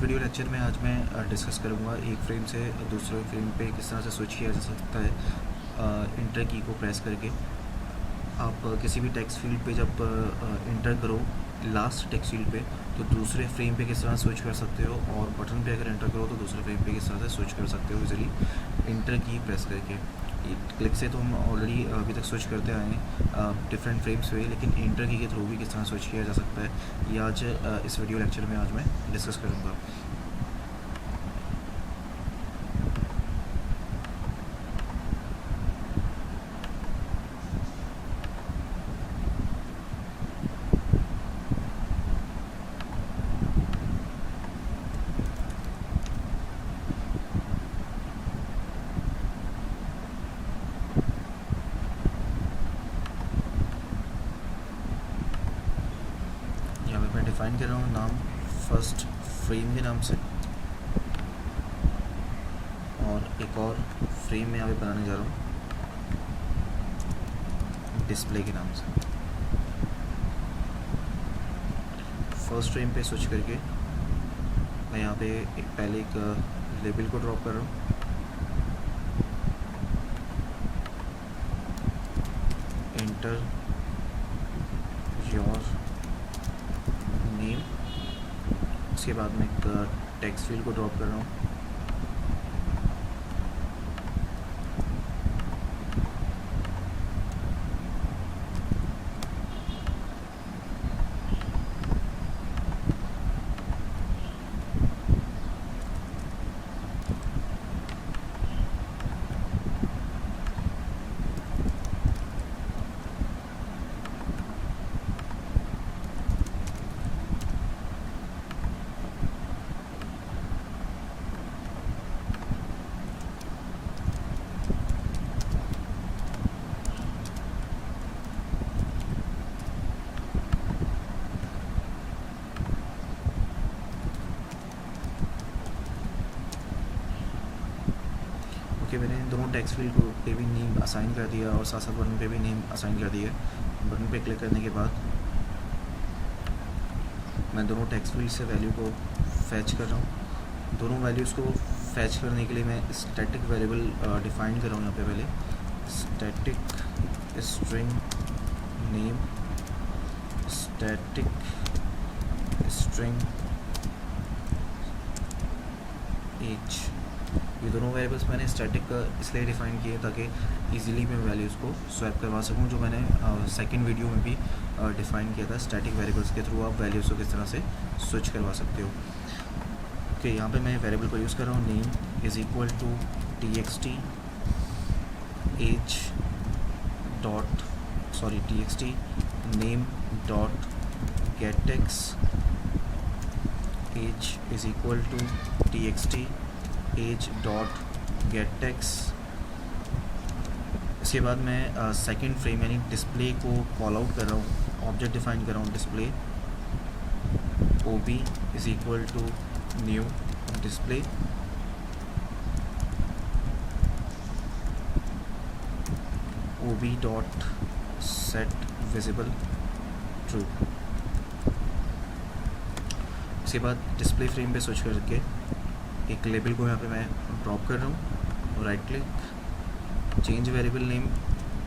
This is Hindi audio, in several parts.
इस वीडियो लेक्चर में आज मैं डिस्कस करूँगा एक फ्रेम से दूसरे फ्रेम पे किस तरह से स्विच किया जा सकता है इंटर की को प्रेस करके। आप किसी भी टेक्स्ट फील्ड पे जब इंटर करो लास्ट टेक्स्ट फील्ड पे तो दूसरे फ्रेम पे किस तरह स्विच कर सकते हो, और बटन पे अगर इंटर करो तो दूसरे फ्रेम पे किस तरह से स्विच कर सकते हो इजीली इंटर की प्रेस करके। क्लिक से तो हम ऑलरेडी अभी तक स्विच करते आए हैं डिफरेंट फ्रेम्स पे, लेकिन इंटर की के थ्रू भी किस तरह स्विच किया जा सकता है ये आज इस वीडियो लेक्चर में आज मैं डिस्कस करूँगा। मैं डिफ़ाइन कर रहा हूँ नाम फर्स्ट फ्रेम के नाम से, और एक और फ्रेम में यहाँ पे बनाने जा रहा हूँ डिस्प्ले के नाम से। फर्स्ट फ्रेम पे स्विच करके मैं यहाँ पे पहले एक लेबल को ड्रॉप कर रहा हूँ। इंटर योर नेम, उसके बाद मैं एक टेक्स्ट फील्ड को ड्रॉप कर रहा हूँ। कि मैंने दोनों टेक्स्ट फील्ड को पे भी नेम असाइन कर दिया और साथ साथ बटन पे भी नेम असाइन कर दिया। बटन पे क्लिक करने के बाद मैं दोनों टेक्स्ट फील्ड से वैल्यू को फैच कर रहा हूँ। दोनों वैल्यूज़ को फैच करने के लिए मैं स्टैटिक वेरिएबल डिफाइन कर रहा हूँ यहाँ पे पहले। Static string name, static string age, ये दोनों वेरिएबल्स मैंने स्टैटिक इसलिए डिफ़ाइन किए ताकि इजीली मैं वैल्यूज़ को स्वैप करवा सकूं, जो मैंने सेकंड वीडियो में भी डिफ़ाइन किया था। स्टैटिक वेरिएबल्स के थ्रू आप वैल्यूज़ को किस तरह से स्विच करवा सकते हो। ओके, यहाँ पे मैं वेरिएबल को यूज़ कर रहा हूँ name is equal to txt age dot txt name dot get text age is equal to txt age dot get text. इसके बाद मैं सेकंड फ्रेम यानी डिस्प्ले को कॉल आउट कर रहा हूँ, ऑब्जेक्ट डिफाइन कर रहा हूँ display ob is equal to new display ob dot set visible true. इसके बाद डिस्प्ले फ्रेम पे स्विच करके एक लेबल को यहाँ पे मैं ड्रॉप कर रहा हूँ और right click change variable name,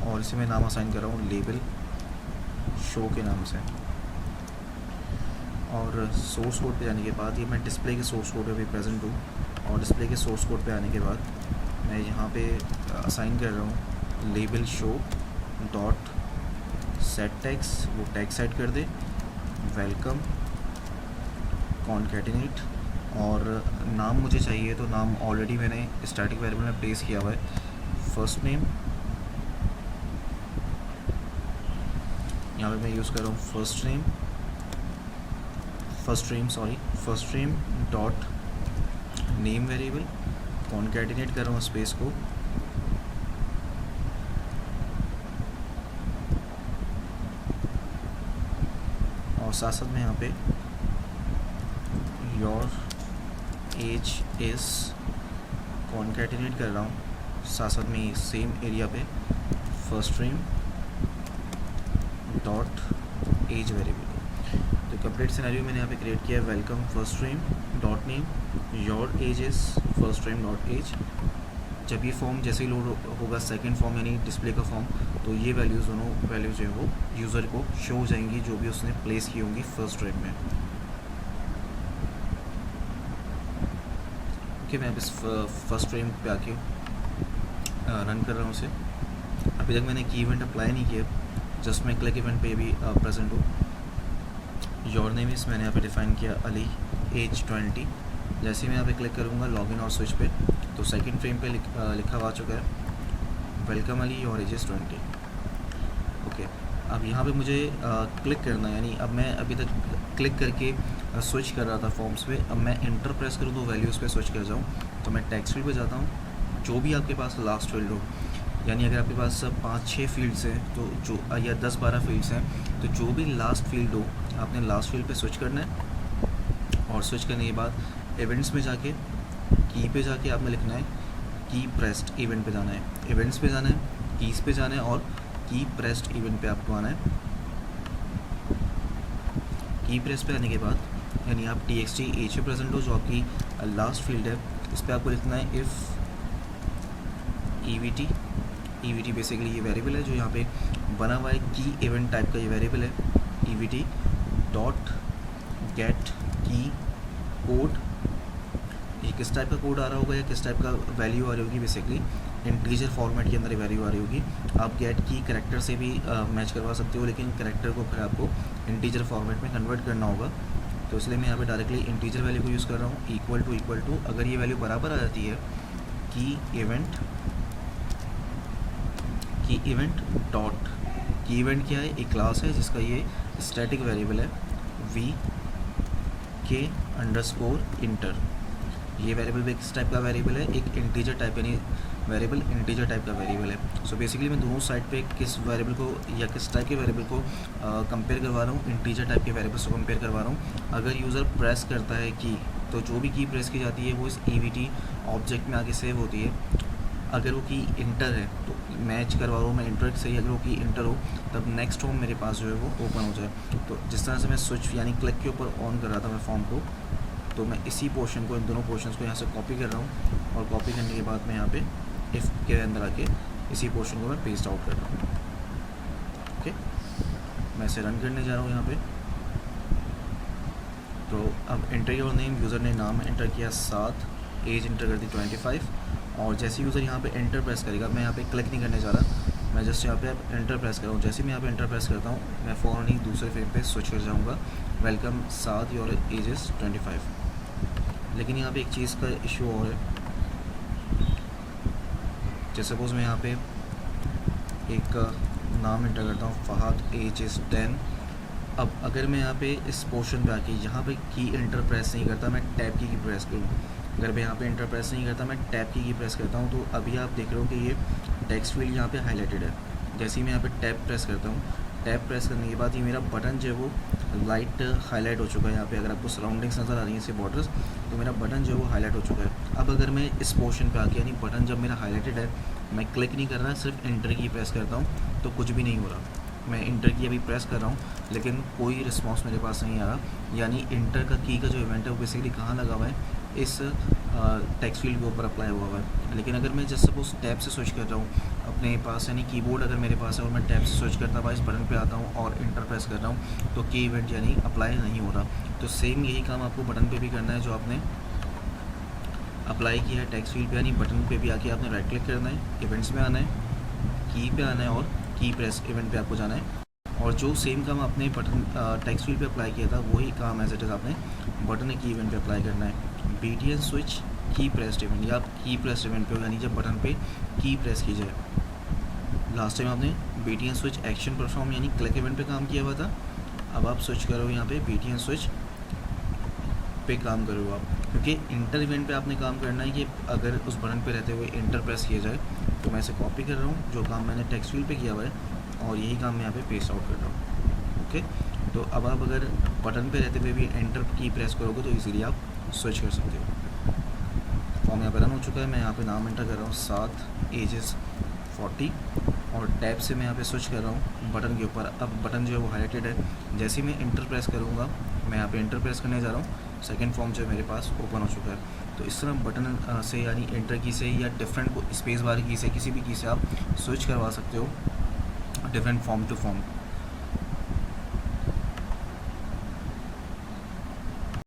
और इसे मैं नाम असाइन कर रहा हूँ लेबल शो के नाम से। और सोर्स कोड पे जाने के बाद ये मैं डिस्प्ले के सोर्स कोड पे भी प्रेजेंट हूँ, और डिस्प्ले के सोर्स कोड पे आने के बाद मैं यहाँ पे असाइन कर रहा हूँ label show dot set tags, वो टैग सेट कर दे वेलकम कॉन्कैटिनेट, और नाम मुझे चाहिए तो नाम ऑलरेडी मैंने स्टैटिक वेरिएबल में प्लेस किया हुआ है। फर्स्ट नेम यहाँ पे मैं यूज़ कर रहा हूँ first name dot name variable, concatenate कर रहा हूँ स्पेस को, और साथ साथ में यहाँ पे योर एज इज़ कॉन्कैटिनेट कर रहा हूँ साथ साथ में सेम एरिया पे first frame dot age variable. तो कंप्लीट सिनेरियो मैंने यहाँ पे क्रिएट किया है, welcome first frame dot name, your age is first frame dot age. जब ये फॉर्म जैसे ही लोड होगा सेकंड फॉर्म यानी डिस्प्ले का फॉर्म, तो ये वैल्यूज़ दोनों वैल्यूज जो है वो यूज़र को शो हो जाएंगी जो भी उसने प्लेस की होंगी फर्स्ट फ्रेम में। ओके, मैं अब इस फर्स्ट फ्रेम पे आके रन कर रहा हूँ उसे। अभी तक मैंने की इवेंट अप्लाई नहीं किया, जस्ट मैं क्लिक इवेंट पे भी प्रेजेंट हूँ। योर नेम इस मैंने यहाँ पे डिफाइन किया अली, एज 20। जैसे ही मैं यहाँ पे क्लिक करूँगा लॉगिन और स्विच पे, तो सेकंड फ्रेम पे लिखा हुआ आ चुका है welcome Ali, your age is 20। Okay, अब यहाँ पे मुझे क्लिक करना है, यानी अब मैं अभी तक क्लिक करके स्विच कर रहा था फॉर्म्स पे, अब मैं इंटर प्रेस करूँ तो वैल्यूज़ पे स्विच कर जाऊँ। तो मैं टेक्स्ट फील्ड पे जाता हूँ, जो भी आपके पास लास्ट फील्ड हो, यानी अगर आपके पास 5-6 फील्ड्स हैं तो जो या 10-12 फील्ड्स हैं, तो जो भी लास्ट फील्ड हो आपने लास्ट फील्ड पे स्विच करना है। और स्विच करने के बाद इवेंट्स में जाके की पे जाके आपने लिखना है की प्रेस्ड इवेंट पे जाना है, इवेंट्स पे जाना है, कीज़ पे जाना है और की प्रेस्ड इवेंट पे आपको आना है। की प्रेस पे आने के बाद यानी आप txt एज पे प्रेजेंट हो जो आपकी लास्ट फील्ड है, इस पर आपको लिखना है इफ़ EVT बेसिकली ये वेरिएबल है जो यहाँ पे बना हुआ है, की इवेंट टाइप का ये वेरिएबल है, EVT डॉट गेट की कोड। ये किस टाइप का कोड आ रहा होगा या किस टाइप का वैल्यू आ रही होगी, बेसिकली इंटीजर फॉर्मेट के अंदर वैल्यू आ रही होगी। आप गेट की करैक्टर से भी मैच करवा सकते हो, लेकिन करैक्टर को फिर आपको इंटीजर फॉर्मेट में कन्वर्ट करना होगा, तो इसलिए मैं यहाँ पे डायरेक्टली इंटीजर वैल्यू को यूज़ कर रहा हूँ। इक्वल टू अगर ये वैल्यू बराबर आ जाती है की इवेंट डॉट, की इवेंट क्या है, एक क्लास है जिसका ये स्टैटिक वेरिएबल है VK_इंटर। ये वेरिएबल भी किस टाइप का वेरिएबल है, एक इंटीजर टाइप यानी वेरिएबल इंटीजर टाइप का वेरिएबल है। सो बेसिकली मैं दोनों साइड पे किस वेरिएबल को या किस टाइप के वेरिएबल को कंपेयर करवा रहा हूँ, इंटीजर टाइप के वेरिएबल से कंपेयर करवा रहा हूँ। अगर यूज़र प्रेस करता है की, तो जो भी की प्रेस की जाती है वो इस EVT ऑब्जेक्ट में आगे सेव होती है। अगर वो की इंटर है तो मैच करवा रहा हूँ मैं इंटर से ही, अगर वो की इंटर हो तब नेक्स्ट फॉर्म मेरे पास जो है वो ओपन हो जाए। तो जिस तरह से मैं स्विच यानी क्लिक के ऊपर ऑन कर रहा था मैं फॉर्म को, तो मैं इसी पोर्शन को, इन दोनों पोर्शंस को यहाँ से कॉपी कर रहा हूँ और कॉपी करने के बाद मैं यहाँ पे इफ़ के अंदर आके इसी पोर्शन को मैं पेस्ट आउट कर रहा हूँ। ओके, मैं इसे रन करने जा रहा हूँ यहाँ पे। तो अब एंटर योर नेम, यूज़र ने नाम एंटर किया 7, एज एंटर कर दी 25, और जैसे यूज़र यहाँ पे एंटर प्रेस करेगा, मैं यहाँ पे क्लिक नहीं करने जा रहा, मैं जस्ट यहाँ पे एंटर प्रेस कर रहा हूँ। जैसे मैं यहाँ पे एंटर प्रेस करता हूँ मैं फ़ौरन ही दूसरे फ्रेम पे स्विच कर जाऊँगा, वेलकम 7, योर एज इज़ 25। लेकिन यहाँ पे एक चीज़ का इशू और है, जैसे सपोज़ मैं यहाँ पे एक नाम एंटर करता हूँ फ़हाद, एज इज़ 10। अब अगर मैं यहाँ पे इस पोर्शन पे आके यहाँ पे की इंटर प्रेस नहीं करता, मैं टैब की प्रेस करूँ, अगर मैं यहाँ पे इंटर प्रेस नहीं करता मैं टैब की प्रेस करता हूँ, तो अभी आप देख रहे हो कि ये टेक्स्ट फील्ड यहाँ पे हाईलाइटेड है। जैसे ही मैं यहाँ पे टैब प्रेस करता हूँ, टैब प्रेस करने के बाद ये मेरा बटन जो है वो लाइट हाईलाइट हो चुका है। यहाँ पे अगर आपको सराउंडिंग्स नज़र आ रही हैं इससे बॉर्डर्स, तो मेरा बटन जो है वो हाईलाइट हो चुका है। अब अगर मैं इस पोर्शन पे आके यानी बटन जब मेरा हाईलाइटेड है, मैं क्लिक नहीं कर रहा, सिर्फ इंटर की प्रेस करता हूँ, तो कुछ भी नहीं हो रहा। मैं इंटर की अभी प्रेस कर रहा हूँ लेकिन कोई रिस्पॉन्स मेरे पास नहीं आ रहा, यानी इंटर का की का जो इवेंट है वो बेसिकली कहाँ लगा हुआ है, इस टेक्स्ट फील्ड के ऊपर अप्लाई हुआ हुआ है। लेकिन अगर मैं जस्ट सपोज टैब से स्विच कर रहा हूँ अपने पास, यानी कीबोर्ड अगर मेरे पास है और मैं टैब से स्विच करता हुआ इस बटन पे आता हूँ और इंटर प्रेस कर रहा हूँ, तो की इवेंट यानी अप्लाई नहीं हो रहा। तो सेम यही काम आपको बटन पे भी करना है, जो आपने अप्लाई किया है टेक्स्ट फील्ड पे, यानी बटन पे भी आके आपने राइट क्लिक करना है, इवेंट्स में आना है, की पे आना है और की प्रेस इवेंट पे आपको जाना है। और जो सेम काम आपने बटन टेक्स्ट फील्ड पे अप्लाई किया था वही काम एज इट इज़ आपने बटन की इवेंट पे अप्लाई करना है। BTN स्विच की प्रेस्ड इवेंट, या आप की प्रेस्ड इवेंट पे हो, यानी जब बटन पे की प्रेस की जाए। लास्ट टाइम आपने BTN स्विच एक्शन परफॉर्म यानी क्लिक इवेंट पे काम किया हुआ था, अब आप स्विच करो यहाँ पे BTN स्विच पे काम करो आप, क्योंकि इंटर इवेंट पे आपने काम करना है कि अगर उस बटन पे रहते हुए इंटर प्रेस किया जाए। तो मैं इसे कॉपी कर रहा हूँ, जो काम मैंने टेक्स्ट फील्ड पे किया हुआ है, और यही काम मैं यहाँ पे पेस्ट आउट कर रहा हूँ। ओके, तो अब आप अगर बटन पे रहते हुए भी एंटर की प्रेस करोगे तो इजीली आप स्विच कर सकते हो। फॉर्म यहाँ पे रन हो चुका है, मैं यहाँ पे नाम एंटर कर रहा हूँ 7, एज इज़ 40, और टैब से मैं यहाँ पे स्विच कर रहा हूँ बटन के ऊपर। अब बटन जो है वो हाईलाइटेड है। जैसे ही मैं इंटर प्रेस करूँगा, मैं यहाँ पे इंटर प्रेस करने जा रहा हूँ, सेकंड फॉर्म जो है मेरे पास ओपन हो चुका है। तो इस तरह बटन से यानी एंटर की से या डिफरेंट को स्पेस बार की से किसी भी की से आप स्विच करवा सकते हो डिफरेंट फॉर्म टू फॉर्म।